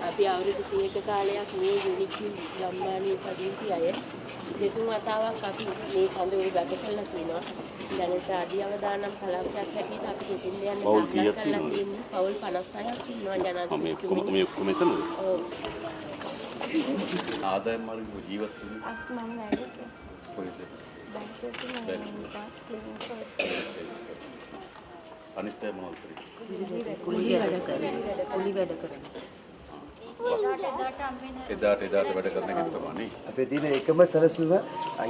අපි අවුරුදු 30ක කාලයක් මේ යුනිටි ගම්මානයේ පදිංචි අය දෙතුන් වතාවක් අපි මේ කඳවුරු ගත කළා කියනවා. දැනට අඩි අවදානම් කලාපයක් හැටියට අපි දෙතින් යන දාලා කරලා තියෙන්නේ පවුල් 56ක් ඉන්නවා ජනාධිපතිතුමනි. මේ ඔක්කොම එතනද? ඔව්. ආදායම් මාර්ග ජීවත් වෙන්නේ මම වැඩ සර්. කොහෙද? අනිත් අය මොනවද කරන්නේ? කුලි වැඩ කරනවා. එදාට වැඩ කරන එක තමයි. අපේ තියෙන එකම සරසුව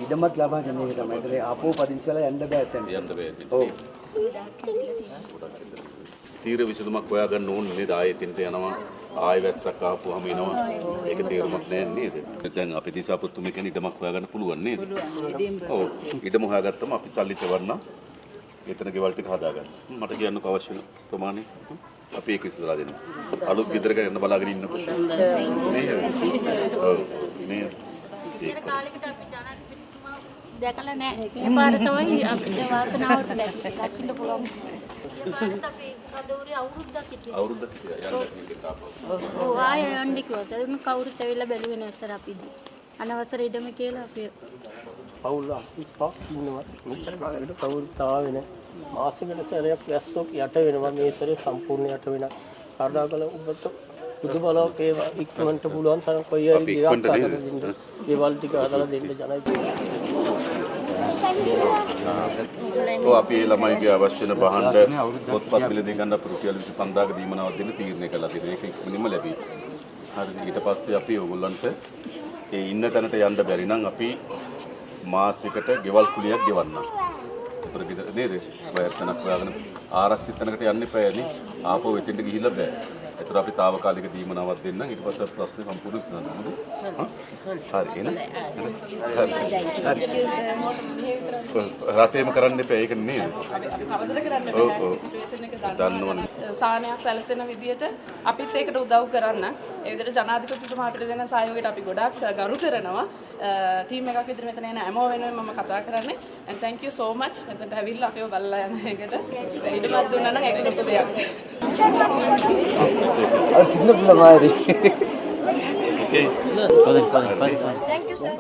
ඉඩමක් ලබා ගන්න එක තමයි. ඒතර ආපෝ පදිංචි වෙලා යන්න බෑ එතන. යන්න බෑ ඉතින්. ඔව්. ස්ථීර විසඳුමක් හොයාගන්න ඕනේ නේද? ආයෙ තින්ට යනවා. ආයෙ වැස්සක් ආපුවාම එනවා. ඒක තේරුමක් නැහැ නේද? දැන් අපි දිසාපොත්තුම කියන ඉඩමක් හොයාගන්න පුළුවන් නේද? ඔව්. ඉඩම හොයාගත්තම අපි සල්ලි තවන්න එතන ගෙවල් ටික හදාගන්න. මට කියන්නකෝ අවශ්‍ය වෙන ප්‍රමාණය. අපි ඒක ඉස්සරහා දෙන්න. අලුත් ගෙදරක යන්න බලාගෙන ඉන්නකො. ඔව්. මේ ඉතර කාලෙකට අපි ජනාධිපතිතුමා දැකලා නැහැ. මේ පාර තමයි අපිට වාසනාවට ලැබෙන්න පුළුවන්. මේ පාරට අපි කඳවුරේ අවුරුද්දක් හිටියා. අවුරුද්දක් යන්න මේක තාපව. ඔව් ආය යන්න කිව්වා. ඒක කවුරුත් ඇවිල්ලා බැලුවේ නැහැ සර් අපිදී. අනවසර ඉඩම කියලා අපි පවුල් 25ක් ඉන්නවා. මෙච්චර කාලෙකට කවුරුත් ආවේ නැහැ. මාසෙකට සැරයක් වැස්සොක් යට වෙනවා. මේ සැරේ සම්පූර්ණ යට වෙනවා. කරුණාකර ඔබට බුදු බලවත් ඒ ඉක්මනට පුළුවන් තරම් කොයි හරි ගෙවල් ටික හදලා දෙන්න ජනයිද. ඔව් අපි ළමයිගේ අවශ්‍ය වෙන බහඬ පොත්පත් මිලදී ගන්න රුපියල් 25000ක දීමනාවක් දෙන්න තීරණය කළා තියෙනවා. ඒක ඉක්මනින්ම ලැබී. හරිද? ඊට පස්සේ අපි ඕගොල්ලන්ට ඒ ඉන්න තැනට යන්න බැරි නම් අපි මාසෙකට ගෙවල් කුලියක් ගෙවන්නම්. ඒතර නේද? වයර්තනක් හොයාගෙන ආරක්ෂිත තැනකට යන්න එපා නේ. ආපහු එතෙන්ට ගිහිල්ලා බෑ. ඒතර අපි తాවකාලික දීමනාවක් දෙන්නම්. ඊට පස්සේ ප්‍රශ්නේ සම්පූර්ණ විසඳන්න. හරි එහෙනම්. රටේම කරන්න එපා ඒක නේද? කවදද කරන්න බෑ සිටුේෂන් එක දන්නවනේ. සාහනයක් සැලසෙන විදියට අපිත් ඒකට උදව් කරන්න. ඒ විදිහට ජනාධිපතිතුමා අපිට දෙන සහයෝගයට අපි ගොඩාක් ගරු කරනවා. ටීම් එකක් විදිහට මෙතන එන හැමෝම වෙනුවෙන් මම කතා කරන්නේ. and thank you so much. මෙතනට ඇවිල්ලා අපිව බලලා යන එකට ඊටමත් දුන්නා නම් ඒක ලොකු දෙයක්. අර සිග්නල් පුළා මාරි. Okay. Thank you sir.